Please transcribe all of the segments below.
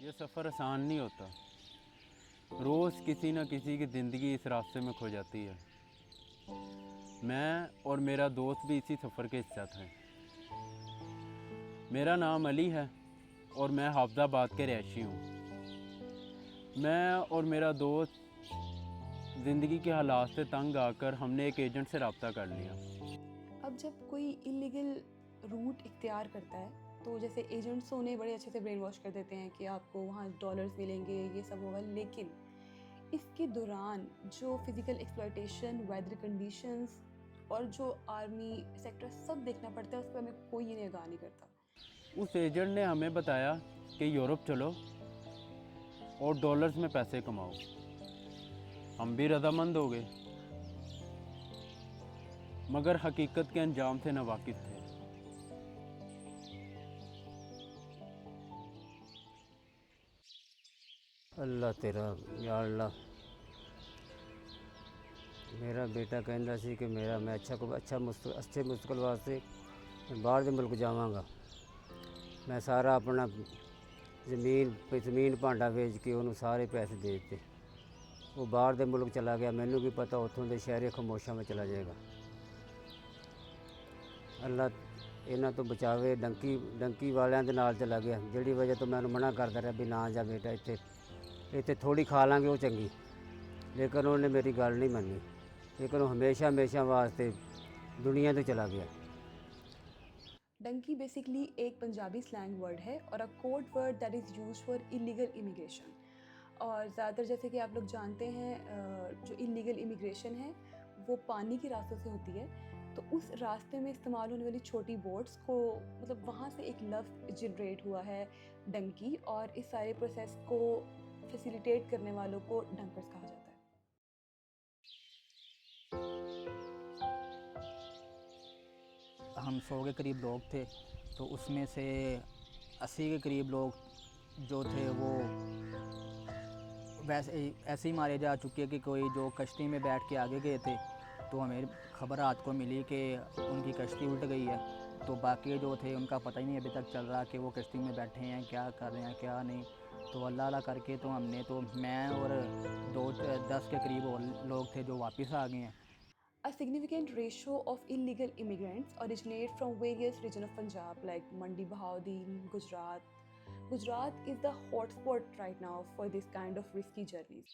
ये सफ़र आसान नहीं होता। रोज़ किसी न किसी की ज़िंदगी इस रास्ते में खो जाती है। मैं और मेरा दोस्त भी इसी सफ़र के हिस्सा थे। मेरा नाम अली है और मैं हाफजाबाद के रहायशी हूँ। मैं और मेरा दोस्त ज़िंदगी के हालात से तंग आकर हमने एक एजेंट से रब्ता कर लिया। अब जब कोई इलीगल रूट इख्तियार करता है तो जैसे एजेंट्स उन्हें बड़े अच्छे से ब्रेन वॉश कर देते हैं कि आपको वहाँ डॉलर्स मिलेंगे, ये सब होगा। लेकिन इसके दौरान जो फिज़िकल एक्सप्लॉयटेशन, वेदर कंडीशंस और जो आर्मी सेक्टर सब देखना पड़ता है, उस पर हमें कोई निगाह नहीं करता। उस एजेंट ने हमें बताया कि यूरोप चलो और डॉलर्स में पैसे कमाओ। हम भी रजामंद हो गए, मगर हकीकत के अंजाम से नावाकिफ़ थे। अल्लाह तेरा या अल्लाह मेरा बेटा कहता सी कि मेरा मैं अच्छे मुस्तकबिल वास्ते बाहर के मुल्क जावांगा। मैं सारा अपना ज़मीन भांडा बेच के उन्होंने सारे पैसे दे दिते। वो बाहर के मुल्क चला गया। मैनू भी पता उतों के शहर खामोशा में चला जाएगा। अल्लाह इन्हां तो बचावे। डंकी वालियां दे नाल चला गया, जिहड़ी वजह तो मैं उन्हें मना करता रहा भी ना जा बेटा, इत्थे थोड़ी खा लांगे वो चंगी। लेकिन उन्होंने मेरी गल नहीं मनी। लेकिन वो हमेशा वास्ते दुनिया तो चला गया। डंकी बेसिकली एक पंजाबी स्लैंग वर्ड है और a code word that is used for illegal immigration. और ज़्यादातर जैसे कि आप लोग जानते हैं, जो इलीगल इमिग्रेशन है वो पानी के रास्तों से होती है। तो उस रास्ते में इस्तेमाल होने वाली छोटी बोट्स को, मतलब वहाँ से एक लफ्ज़ जनरेट हुआ है डंकी, और इस सारे प्रोसेस को फैसिलिटेट करने वालों को डंकर्स कहा जाता है। हम 100 के करीब लोग थे, तो उसमें से 80 के करीब लोग जो थे वो ऐसे ही मारे जा चुके कि कोई जो कश्ती में बैठ के आगे गए थे, तो हमें खबर रात को मिली कि उनकी कश्ती उल्ट गई है। तो बाकी जो थे उनका पता ही नहीं अभी तक चल रहा कि वो कश्ती में बैठे हैं, क्या कर रहे हैं क्या नहीं। तो अल्लाह अल्लाह करके तो मैं और 10 के करीब और लोग थे जो वापस आ गए हैं। A significant ratio of illegal immigrants originate from various regions of Punjab, like Mandi Bahauddin, Gujarat. Gujarat is the hotspot right now for this kind of risky journeys.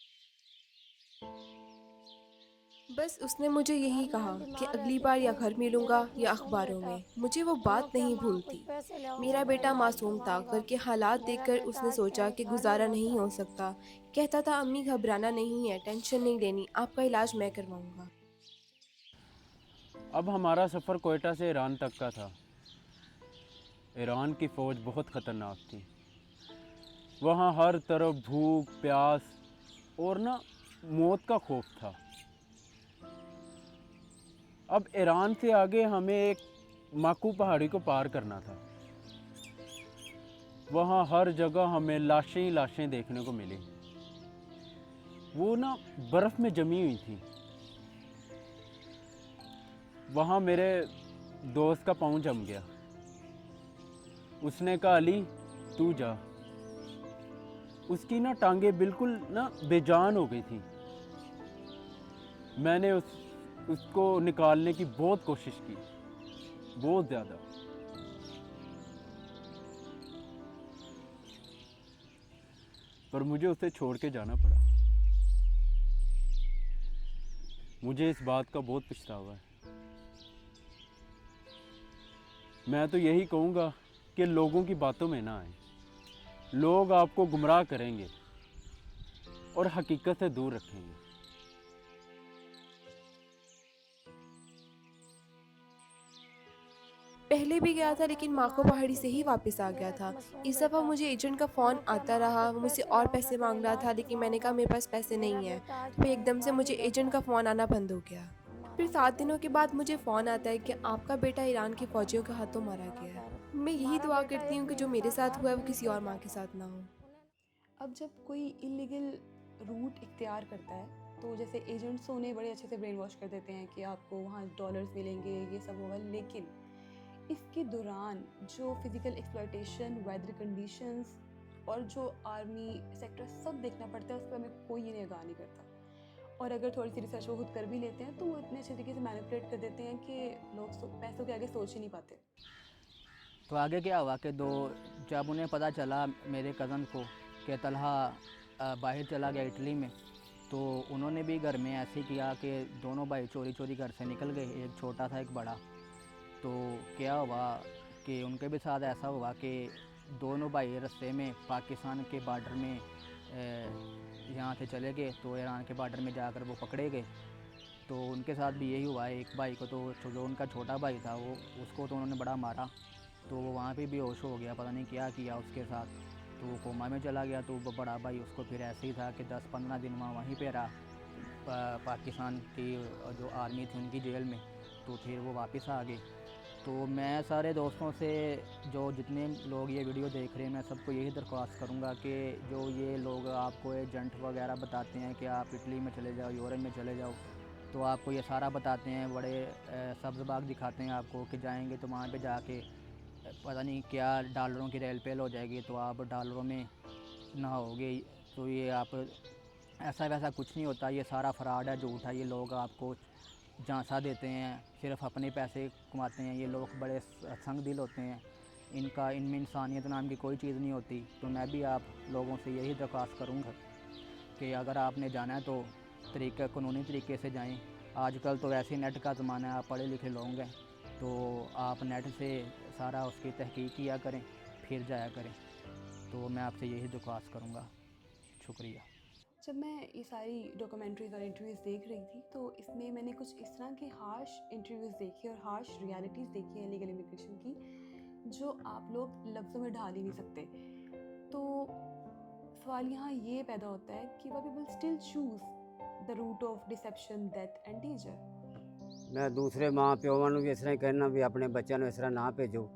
बस उसने मुझे यही कहा कि अगली बार या घर मिलूंगा या अखबारों में। मुझे वो बात नहीं भूलती। मेरा बेटा मासूम था। घर के हालात देखकर उसने सोचा कि गुजारा नहीं हो सकता। कहता था अम्मी घबराना नहीं है, टेंशन नहीं लेनी, आपका इलाज मैं करवाऊंगा। अब हमारा सफ़र कोयटा से ईरान तक का था। ईरान की फ़ौज बहुत ख़तरनाक थी। वहाँ हर तरफ भूख, प्यास और मौत का खौफ था। अब ईरान से आगे हमें एक माकू पहाड़ी को पार करना था। वहाँ हर जगह हमें लाशें ही लाशें देखने को मिली। वो बर्फ़ में जमी हुई थी। वहाँ मेरे दोस्त का पाँव जम गया। उसने कहा अली तू जा। उसकी टांगें बिल्कुल बेजान हो गई थी। मैंने उसको निकालने की बहुत कोशिश की, बहुत ज़्यादा। पर मुझे उसे छोड़ के जाना पड़ा। मुझे इस बात का बहुत पछतावा है। मैं तो यही कहूँगा कि लोगों की बातों में ना आए। लोग आपको गुमराह करेंगे और हकीकत से दूर रखेंगे। पहले भी गया था लेकिन माको पहाड़ी से ही वापस आ गया था। इस दफ़ा मुझे एजेंट का फ़ोन आता रहा। वो मुझसे और पैसे मांग रहा था लेकिन मैंने कहा मेरे पास पैसे नहीं है। तो फिर एकदम से मुझे एजेंट का फ़ोन आना बंद हो गया। फिर 7 दिनों के बाद मुझे फ़ोन आता है कि आपका बेटा ईरान के फ़ौजियों के हाथों मारा गया है। मैं यही दुआ करती हूँ कि जो मेरे साथ हुआ है वो किसी और माँ के साथ ना हो। अब जब कोई इलीगल रूट इख्तियार करता है तो जैसे एजेंट्स उन्हें बड़े अच्छे से ब्रेन वॉश कर देते हैं कि आपको वहाँ डॉलर्स मिलेंगे, ये सब होगा। लेकिन इसके दौरान जो फिज़िकल एक्सप्लॉयटेशन, वेदर कंडीशंस और जो आर्मी सेक्टर सब देखना पड़ता है, उस पर हमें कोई ये निगाह नहीं करता। और अगर थोड़ी सी रिसर्च वो खुद कर भी लेते हैं तो वो इतने अच्छे तरीके से मैनिपुलेट कर देते हैं कि लोग पैसों के आगे सोच ही नहीं पाते। तो आगे क्या हुआ कि जब उन्हें पता चला मेरे कज़न को कि तलहा बाहर चला गया इटली में, तो उन्होंने भी घर में ऐसे किया कि दोनों भाई चोरी चोरी घर से निकल गए, एक छोटा था एक बड़ा। तो क्या हुआ कि उनके भी साथ ऐसा हुआ कि दोनों भाई रास्ते में पाकिस्तान के बॉर्डर में यहाँ से चले गए, तो ईरान के बॉर्डर में जाकर वो पकड़े गए। तो उनके साथ भी यही हुआ है। एक भाई को तो जो उनका छोटा भाई था उसको तो उन्होंने बड़ा मारा, तो वो वहाँ पे बेहोश हो गया, पता नहीं क्या किया उसके साथ, तो वो कोमा में चला गया। तो वो बड़ा भाई उसको फिर ऐसे ही था कि 10-15 दिन वहीं पे रहा पाकिस्तान की जो आर्मी थी उनकी जेल में। तो फिर वो वापस आ गए। तो मैं सारे दोस्तों से, जो जितने लोग ये वीडियो देख रहे हैं, मैं सबको यही दरख्वास्त करूँगा कि जो ये लोग आपको एजेंट वगैरह बताते हैं कि आप इटली में चले जाओ, यूरोप में चले जाओ, तो आपको ये सारा बताते हैं, बड़े सब्ज़ बाग दिखाते हैं आपको कि जाएंगे तो वहाँ पे जाके पता नहीं क्या डॉलरों की रेल पेल हो जाएगी, तो आप डॉलरों में नहाओगे। तो ये आप ऐसा वैसा कुछ नहीं होता, ये सारा फ्रॉड है, झूठ है। ये लोग आपको झांसा देते हैं, सिर्फ अपने पैसे कमाते हैं। ये लोग बड़े संग दिल होते हैं, इनमें इंसानियत नाम की कोई चीज़ नहीं होती। तो मैं भी आप लोगों से यही दरख्वास्त करूँगा कि अगर आपने जाना है तो कानूनी तरीके से जाएं। आजकल तो वैसे नेट का ज़माना है, आप पढ़े लिखे लोग हैं, तो आप नेट से सारा उसकी तहकीक किया करें, फिर जाया करें। तो मैं आपसे यही दरख्वास्त करूँगा। शुक्रिया। जब मैं ये सारी डॉक्यूमेंट्रीज़ और इंटरव्यूज़ देख रही थी तो इसमें मैंने कुछ इस तरह के हार्श इंटरव्यूज़ देखे और हार्श रियलिटीज़ देखी हैं लीगल इमिग्रेशन की, जो आप लोग लफ्ज़ों में ढाल ही नहीं सकते। तो सवाल यहाँ ये पैदा होता है कि why people still choose the route of deception, death and danger. मैं दूसरे माँ ਪਿਓਾਂ ਨੂੰ ਵੀ ਇਸ ਤਰ੍ਹਾਂ ਹੀ ਕਹਿਣਾ ਵੀ ਆਪਣੇ ਬੱਚਿਆਂ ਨੂੰ ਇਸ ਤਰ੍ਹਾਂ ਨਾ ਭੇਜੋ,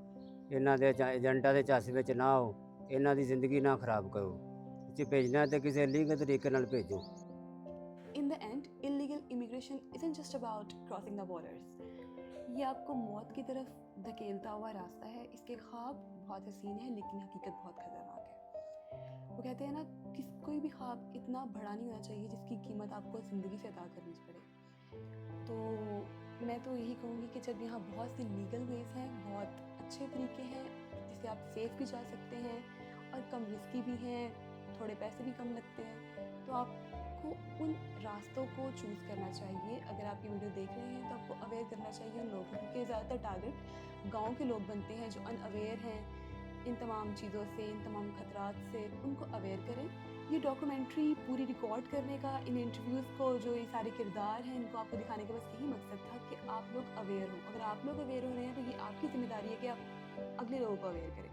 ਇਹਨਾਂ ਦੇ ਏਜੰਟਾਂ ਦੇ ਝੱਸ ਵਿੱਚ ਨਾ ਆਓ, ਇਹਨਾਂ ਦੀ ਜ਼ਿੰਦਗੀ ਨਾ ਖਰਾਬ ਕਰੋ। ਜੇ ਭੇਜਣਾ ਤੇ ਕਿਸੇ ਲੀਗਲ ਤਰੀਕੇ ਨਾਲ ਭੇਜੋ। In the end, illegal immigration isn't just about crossing the borders. ये आपको मौत की तरफ धकेलता हुआ रास्ता है। इसके ख्वाब बहुत हसीन है लेकिन हकीकत बहुत ख़तरनाक है। वो कहते हैं ना कि कोई भी ख्वाब इतना बड़ा नहीं होना चाहिए जिसकी कीमत आपको ज़िंदगी से अदा करनी पड़े। तो मैं तो यही कहूँगी कि जब यहाँ बहुत सी लीगल वेज़ हैं, बहुत अच्छे तरीके हैं जिससे आप सेफ़ भी जा सकते हैं और कम रिस्की भी हैं, थोड़े पैसे भी कम लगते हैं, तो आपको उन रास्तों को चूज़ करना चाहिए। अगर आप ये वीडियो देख रहे हैं तो आपको अवेयर करना चाहिए उन लोगों को, क्योंकि ज़्यादातर टारगेट गांव के लोग बनते हैं जो अनअवेयर हैं इन तमाम चीज़ों से, इन तमाम ख़तरात से। उनको अवेयर करें। ये डॉक्यूमेंट्री पूरी रिकॉर्ड करने का, इन इंटरव्यूज़ को, जो ये सारे किरदार हैं, इनको आपको दिखाने का बस यही मकसद था कि आप लोग अवेयर हो। अगर आप लोग अवेयर हो रहे हैं तो ये आपकी ज़िम्मेदारी है कि आप अगले लोगों को अवेयर करें।